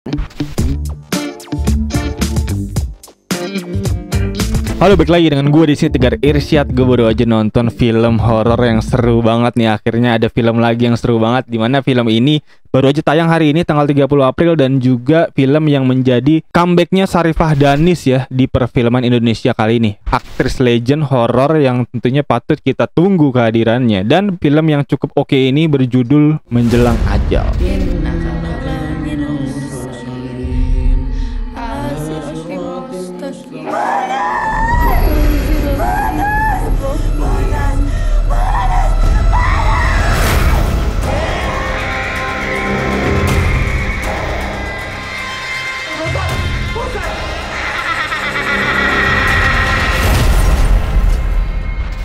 Halo, balik lagi dengan gue di sini Tegar Irsyad. Gue baru aja nonton film horor yang seru banget nih. Akhirnya ada film lagi yang seru banget, dimana film ini baru aja tayang hari ini tanggal 30 April. Dan juga film yang menjadi comebacknya Sarifah Danis ya di perfilman Indonesia kali ini. Aktris legend horor yang tentunya patut kita tunggu kehadirannya. Dan film yang cukup oke ini berjudul Menjelang Ajal.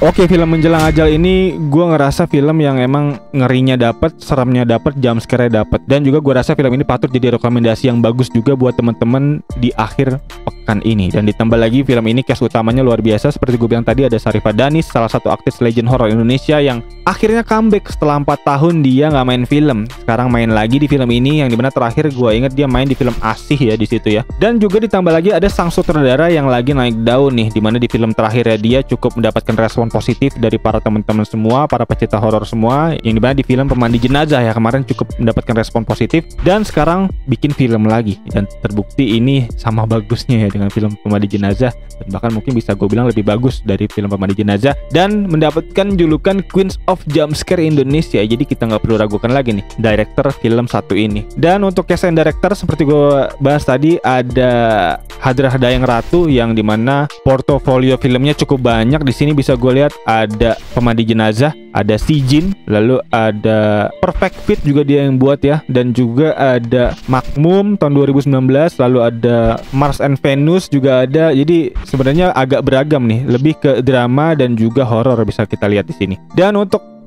Oke, film Menjelang Ajal ini gue ngerasa film yang emang ngerinya dapet, seramnya dapet, jumpscare-nya dapet. Dan juga gue rasa film ini patut jadi rekomendasi yang bagus juga buat temen-temen di akhir pekan ini. Dan ditambah lagi film ini cast utamanya luar biasa. Seperti gue bilang tadi, ada Sarifah Danis, salah satu aktris legend horror Indonesia yang akhirnya comeback setelah 4 tahun dia nggak main film. Sekarang main lagi di film ini, yang dimana terakhir gue inget dia main di film Asih ya di situ ya. Dan juga ditambah lagi ada sang sutradara yang lagi naik daun nih, dimana di film terakhirnya dia cukup mendapatkan respon positif dari para teman-teman semua, para pecinta horor semua, yang dimana di film Pemandi Jenazah ya kemarin cukup mendapatkan respon positif, dan sekarang bikin film lagi dan terbukti ini sama bagusnya ya dengan film Pemandi Jenazah, dan bahkan mungkin bisa gue bilang lebih bagus dari film Pemandi Jenazah, dan mendapatkan julukan Queens of Jumpscare Indonesia. Jadi kita nggak perlu ragukan lagi nih director film satu ini. Dan untuk cast and director seperti gue bahas tadi, ada Hadrah Dayang Ratu yang dimana portofolio filmnya cukup banyak. Di sini bisa gue lihat ada Pemandi Jenazah, ada Si Jin, lalu ada Perfect Fit juga dia yang buat ya, dan juga ada Makmum tahun 2019, lalu ada Mars and Venus juga ada. Jadi sebenarnya agak beragam nih, lebih ke drama dan juga horor bisa kita lihat di sini. Dan untuk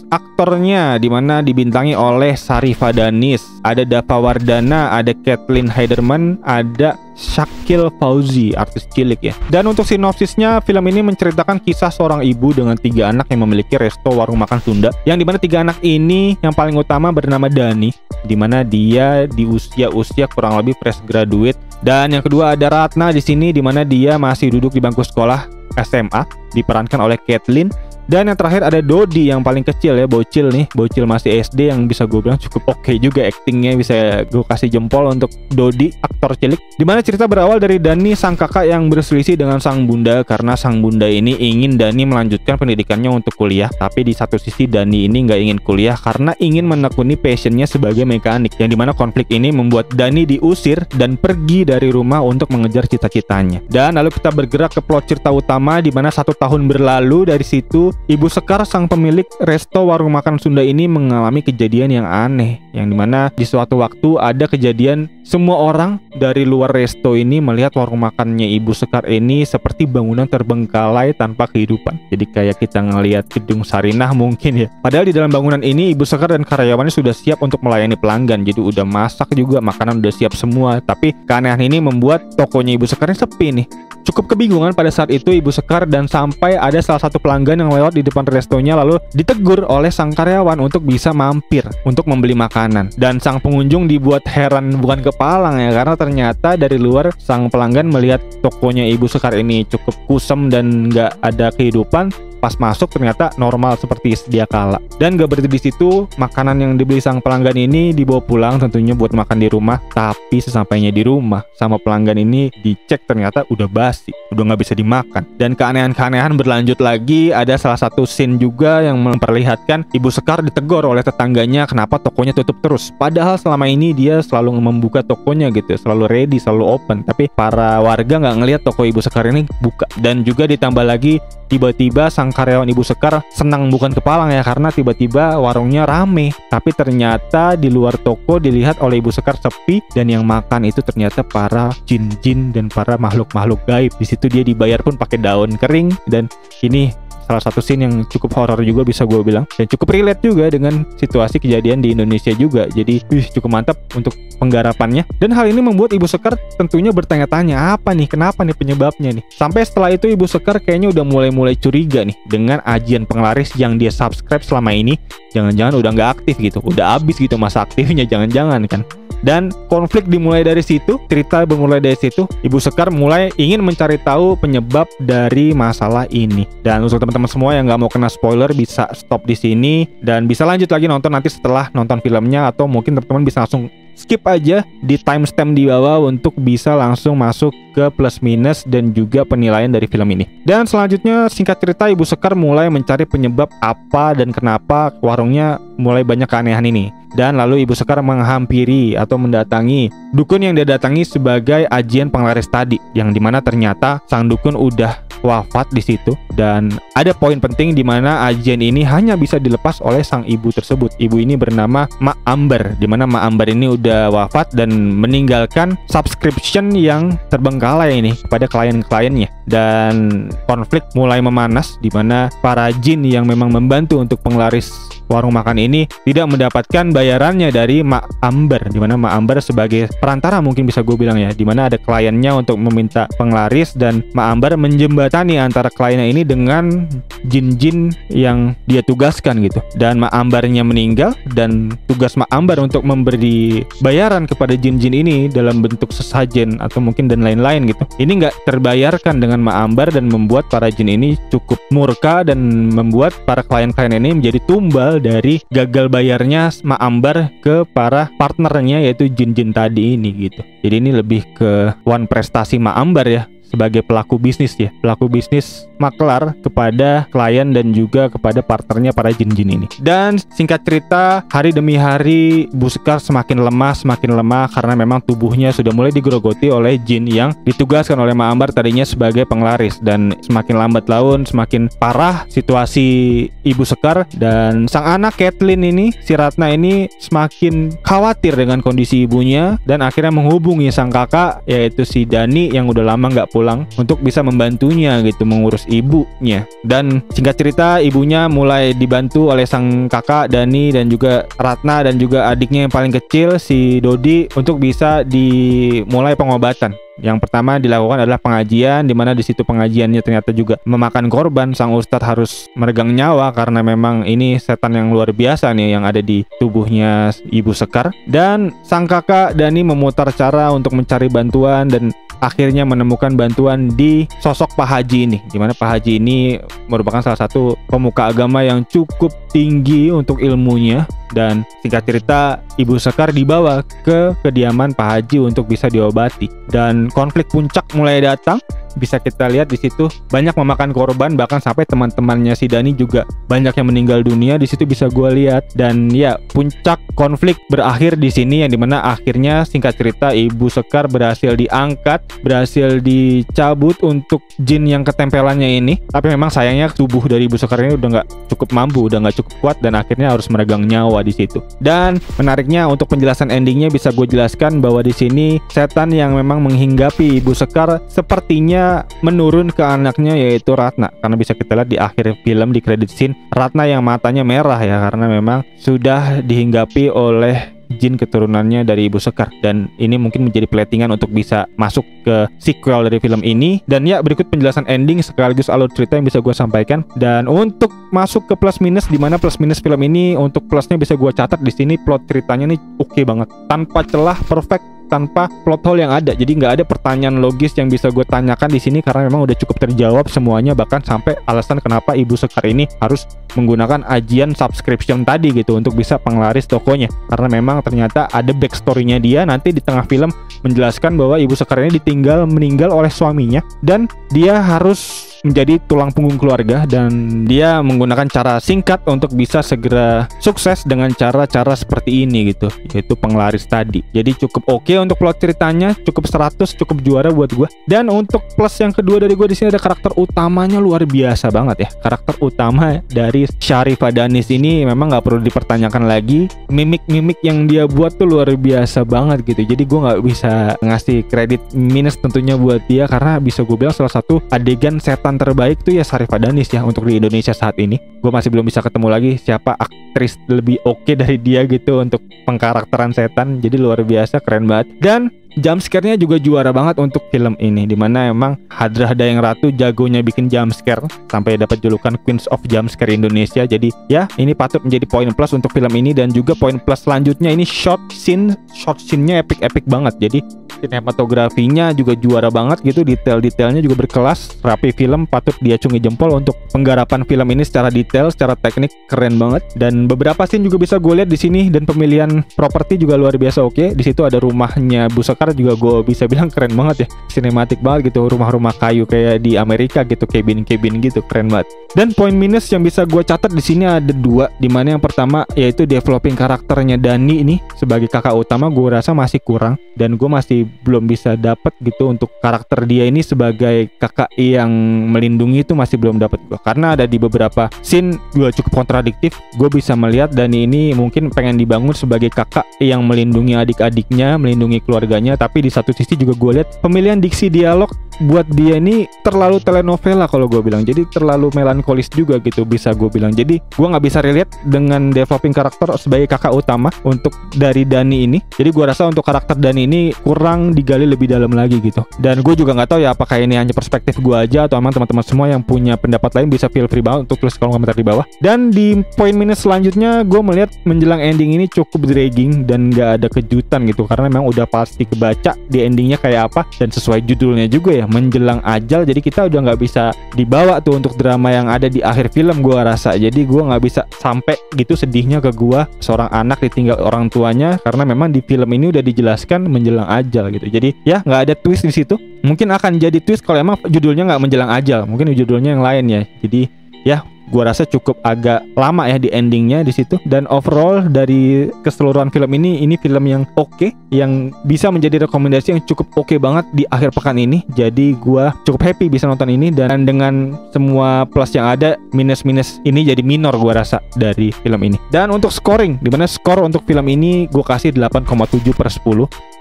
aktornya dimana dibintangi oleh Sarifah Danis, ada Dava Wardana, ada Kathleen Heiderman, ada Shakil Fauzi, artis cilik ya. Dan untuk sinopsisnya, film ini menceritakan kisah seorang ibu dengan 3 anak yang memiliki resto warung makan Sunda, yang dimana 3 anak ini yang paling utama bernama Dani, dimana dia di usia kurang lebih fresh graduate. Dan yang kedua ada Ratna di sini, dimana dia masih duduk di bangku sekolah SMA, diperankan oleh Kathleen. Dan yang terakhir ada Dodi yang paling kecil ya, bocil nih, bocil masih SD, yang bisa gue bilang cukup oke juga actingnya, bisa gue kasih jempol untuk Dodi, aktor cilik. Dimana cerita berawal dari Dani, sang kakak yang berselisih dengan sang bunda, karena sang bunda ini ingin Dani melanjutkan pendidikannya untuk kuliah. Tapi di satu sisi Dani ini nggak ingin kuliah karena ingin menekuni passionnya sebagai mekanik, yang dimana konflik ini membuat Dani diusir dan pergi dari rumah untuk mengejar cita-citanya. Dan lalu kita bergerak ke plot cerita utama, dimana 1 tahun berlalu dari situ Ibu Sekar, sang pemilik resto warung makan Sunda ini mengalami kejadian yang aneh, yang dimana di suatu waktu ada kejadian semua orang dari luar resto ini melihat warung makannya Ibu Sekar ini seperti bangunan terbengkalai tanpa kehidupan. Jadi kayak kita ngelihat gedung Sarinah mungkin ya. Padahal di dalam bangunan ini Ibu Sekar dan karyawannya sudah siap untuk melayani pelanggan. Jadi udah masak juga, makanan udah siap semua. Tapi keanehan ini membuat tokonya Ibu Sekar ini sepi nih. Cukup kebingungan pada saat itu Ibu Sekar, dan sampai ada salah satu pelanggan yang lewat di depan restonya lalu ditegur oleh sang karyawan untuk bisa mampir untuk membeli makanan. Dan sang pengunjung dibuat heran bukan kepalang ya, karena ternyata dari luar sang pelanggan melihat tokonya Ibu Sekar ini cukup kusam dan nggak ada kehidupan. Pas masuk ternyata normal seperti sedia kala. Dan gak berhenti di situ, makanan yang dibeli sang pelanggan ini dibawa pulang tentunya buat makan di rumah. Tapi sesampainya di rumah sama pelanggan ini dicek ternyata udah basi, udah gak bisa dimakan. Dan keanehan-keanehan berlanjut lagi. Ada salah satu scene juga yang memperlihatkan Ibu Sekar ditegur oleh tetangganya kenapa tokonya tutup terus. Padahal selama ini dia selalu membuka tokonya gitu, selalu ready, selalu open. Tapi para warga gak ngelihat toko Ibu Sekar ini buka. Dan juga ditambah lagi tiba-tiba sang karyawan Ibu Sekar senang bukan kepalang ya, karena tiba-tiba warungnya rame. Tapi ternyata di luar toko dilihat oleh Ibu Sekar sepi, dan yang makan itu ternyata para jin-jin dan para makhluk-makhluk gaib. Di situ dia dibayar pun pakai daun kering. Dan ini salah satu scene yang cukup horor juga bisa gue bilang, dan cukup relate juga dengan situasi kejadian di Indonesia juga. Jadi cukup mantap untuk penggarapannya. Dan hal ini membuat Ibu Sekar tentunya bertanya-tanya, apa nih, kenapa nih penyebabnya nih. Sampai setelah itu Ibu Sekar kayaknya udah mulai curiga nih dengan ajian penglaris yang dia subscribe selama ini, jangan-jangan udah nggak aktif gitu, udah habis gitu masa aktifnya, jangan-jangan kan. Dan konflik dimulai dari situ, cerita bermulai dari situ. Ibu Sekar mulai ingin mencari tahu penyebab dari masalah ini. Dan untuk teman-teman semua yang nggak mau kena spoiler bisa stop di sini dan bisa lanjut lagi nonton nanti setelah nonton filmnya, atau mungkin teman-teman bisa langsung skip aja di timestamp di bawah untuk bisa langsung masuk ke plus minus dan juga penilaian dari film ini. Dan selanjutnya singkat cerita Ibu Sekar mulai mencari penyebab apa dan kenapa warungnya mulai banyak keanehan ini. Dan lalu Ibu Sekar menghampiri atau mendatangi dukun yang dia datangi sebagai ajian penglaris tadi, yang dimana ternyata sang dukun udah wafat di situ. Dan ada poin penting di mana ajian ini hanya bisa dilepas oleh sang ibu tersebut. Ibu ini bernama Mak Ambar, di mana Mak Ambar ini udah wafat dan meninggalkan subscription yang terbengkalai ini kepada klien-kliennya. Dan konflik mulai memanas di mana para jin yang memang membantu untuk penglaris warung makan ini tidak mendapatkan bayarannya dari Mak Ambar, di mana Mak Ambar sebagai perantara mungkin bisa gue bilang ya, di mana ada kliennya untuk meminta penglaris dan Mak Ambar menjembatani antara kliennya ini dengan jin-jin yang dia tugaskan gitu. Dan Mak Ambarnya meninggal dan tugas Mak Ambar untuk memberi bayaran kepada jin-jin ini dalam bentuk sesajen atau mungkin dan lain-lain gitu, ini nggak terbayarkan dengan Mak Ambar dan membuat para jin ini cukup murka dan membuat para klien-klien ini menjadi tumbal dari gagal bayarnya Mak Ambar ke para partnernya yaitu jin-jin tadi ini gitu. Jadi ini lebih ke one prestasi Mak Ambar ya sebagai pelaku bisnis ya, pelaku bisnis maklar kepada klien dan juga kepada partnernya para jin-jin ini. Dan singkat cerita, hari demi hari Bu Sekar semakin lemah karena memang tubuhnya sudah mulai digerogoti oleh jin yang ditugaskan oleh Mak Ambar tadinya sebagai penglaris. Dan semakin lambat laun semakin parah situasi Ibu Sekar, dan sang anak Kathleen ini, si Ratna ini semakin khawatir dengan kondisi ibunya dan akhirnya menghubungi sang kakak yaitu si Dani yang udah lama nggak pulang untuk bisa membantunya gitu mengurus ibunya. Dan singkat cerita ibunya mulai dibantu oleh sang kakak Dani dan juga Ratna dan juga adiknya yang paling kecil si Dodi untuk bisa dimulai pengobatan. Yang pertama dilakukan adalah pengajian, di mana di situ pengajiannya ternyata juga memakan korban. Sang ustadz harus meregang nyawa karena memang ini setan yang luar biasa nih yang ada di tubuhnya Ibu Sekar. Dan sang kakak Dani memutar cara untuk mencari bantuan dan akhirnya menemukan bantuan di sosok Pak Haji ini, di mana Pak Haji ini merupakan salah satu pemuka agama yang cukup tinggi untuk ilmunya. Dan singkat cerita Ibu Sekar dibawa ke kediaman Pak Haji untuk bisa diobati. Dan konflik puncak mulai datang. Bisa kita lihat di situ banyak memakan korban, bahkan sampai teman-temannya si Dani juga banyak yang meninggal dunia di situ bisa gue lihat. Dan ya puncak konflik berakhir di sini, yang dimana akhirnya singkat cerita Ibu Sekar berhasil diangkat, berhasil dicabut untuk jin yang ketempelannya ini. Tapi memang sayangnya tubuh dari Ibu Sekar ini udah nggak cukup mampu, udah nggak cukup kuat dan akhirnya harus meregang nyawa di situ. Dan menariknya untuk penjelasan endingnya bisa gue jelaskan bahwa di sini setan yang memang menghinggapi Ibu Sekar sepertinya menurun ke anaknya yaitu Ratna, karena bisa kita lihat di akhir film di credit scene Ratna yang matanya merah ya, karena memang sudah dihinggapi oleh jin keturunannya dari Ibu Sekar. Dan ini mungkin menjadi platingan untuk bisa masuk ke sequel dari film ini. Dan ya berikut penjelasan ending sekaligus alur cerita yang bisa gue sampaikan. Dan untuk masuk ke plus minus, dimana plus minus film ini untuk plusnya bisa gue catat di sini plot ceritanya nih oke banget, tanpa celah, perfect, tanpa plot hole yang ada. Jadi nggak ada pertanyaan logis yang bisa gue tanyakan di sini karena memang udah cukup terjawab semuanya, bahkan sampai alasan kenapa Ibu Sekar ini harus menggunakan ajian subscription tadi gitu untuk bisa penglaris tokonya, karena memang ternyata ada backstory-nya dia. Nanti di tengah film menjelaskan bahwa Ibu Sekar ini meninggal oleh suaminya dan dia harus menjadi tulang punggung keluarga, dan dia menggunakan cara singkat untuk bisa segera sukses dengan cara-cara seperti ini gitu, yaitu penglaris tadi. Jadi cukup oke untuk plot ceritanya, cukup 100, cukup juara buat gue. Dan untuk plus yang kedua dari gue di sini ada karakter utamanya luar biasa banget ya. Karakter utama dari Sharifah Danis ini memang nggak perlu dipertanyakan lagi. Mimik-mimik yang dia buat tuh luar biasa banget gitu. Jadi gue nggak bisa ngasih kredit minus tentunya buat dia, karena bisa gue bilang salah satu adegan setan terbaik tuh ya Sharifah Danis ya untuk di Indonesia saat ini. Gue masih belum bisa ketemu lagi siapa aktris lebih oke dari dia gitu untuk pengkarakteran setan. Jadi luar biasa, keren banget. Dan jump scare-nya juga juara banget untuk film ini, dimana emang Hadrah Dayang Ratu jagonya bikin jump scare sampai dapat julukan Queens of Jump Scare Indonesia. Jadi ya ini patut menjadi poin plus untuk film ini. Dan juga poin plus selanjutnya ini shot scene-nya epic banget. Jadi sinematografinya juga juara banget gitu, detail-detailnya juga berkelas, rapi film, patut diacungi jempol untuk penggarapan film ini secara detail, secara teknik keren banget. Dan beberapa scene juga bisa gue lihat di sini, dan pemilihan properti juga luar biasa oke. Di situ ada rumahnya Bu Sekar juga gue bisa bilang keren banget ya, sinematik banget gitu, rumah-rumah kayu kayak di Amerika gitu, cabin gitu, keren banget. Dan poin minus yang bisa gue catat di sini ada dua, dimana yang pertama yaitu developing karakternya Dani ini sebagai kakak utama gue rasa masih kurang, dan gue masih belum bisa dapet gitu untuk karakter dia ini sebagai kakak yang melindungi itu masih belum dapet gue, karena ada di beberapa scene gue cukup kontradiktif. Gue bisa melihat Dani ini mungkin pengen dibangun sebagai kakak yang melindungi adik-adiknya, melindungi keluarganya, tapi di satu sisi juga gue lihat pemilihan diksi dialog buat dia ini terlalu telenovela kalau gue bilang, jadi terlalu melankolis juga gitu bisa gue bilang. Jadi gue nggak bisa relate dengan developing karakter sebagai kakak utama untuk dari Dani ini. Jadi gue rasa untuk karakter Dani ini kurang digali lebih dalam lagi gitu. Dan gue juga nggak tahu ya apakah ini hanya perspektif gue aja atau emang teman-teman semua yang punya pendapat lain bisa feel free banget untuk tulis kolom komentar di bawah. Dan di poin minus selanjutnya gue melihat menjelang ending ini cukup dragging dan nggak ada kejutan gitu, karena memang udah pasti kebaca di endingnya kayak apa, dan sesuai judulnya juga ya, menjelang ajal. Jadi kita udah nggak bisa dibawa tuh untuk drama yang ada di akhir film gue rasa. Jadi gue nggak bisa sampai gitu sedihnya ke gue seorang anak ditinggal orang tuanya, karena memang di film ini udah dijelaskan menjelang ajal gitu. Jadi ya nggak ada twist di situ. Mungkin akan jadi twist kalau emang judulnya nggak menjelang ajal, mungkin judulnya yang lain ya. Jadi ya gua rasa cukup agak lama ya di endingnya di situ. Dan overall dari keseluruhan film ini film yang oke, yang bisa menjadi rekomendasi yang cukup oke banget di akhir pekan ini. Jadi gua cukup happy bisa nonton ini, dan dengan semua plus yang ada, minus ini jadi minor gua rasa dari film ini. Dan untuk scoring, dimana skor untuk film ini gua kasih 8,7/10.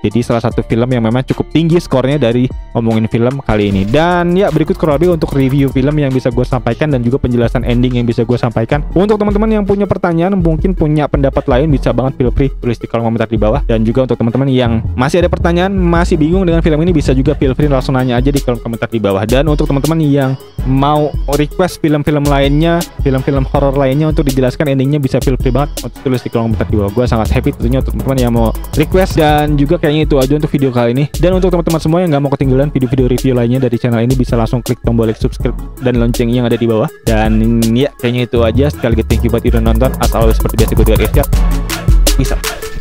Jadi salah satu film yang memang cukup tinggi skornya dari ngomongin film kali ini. Dan ya berikut kurang lebih untuk review film yang bisa gue sampaikan, dan juga penjelasan ending yang bisa gue sampaikan. Untuk teman-teman yang punya pertanyaan, mungkin punya pendapat lain, bisa banget feel free tulis di kolom komentar di bawah. Dan juga untuk teman-teman yang masih ada pertanyaan, masih bingung dengan film ini, bisa juga feel free langsung nanya aja di kolom komentar di bawah. Dan untuk teman-teman yang mau request film-film lainnya, film-film horor lainnya untuk dijelaskan endingnya, bisa feel free banget untuk tulis di kolom komentar di bawah. Gue sangat happy tentunya untuk teman-teman yang mau request. Dan juga kayaknya itu aja untuk video kali ini. Dan untuk teman-teman semua yang nggak mau ketinggalan video-video review lainnya dari channel ini, bisa langsung klik tombol like, subscribe, dan lonceng yang ada di bawah. Dan ya kayaknya itu aja. Sekali lagi thank you buat udah nonton. As always seperti biasa gue Irsyad. Peace out.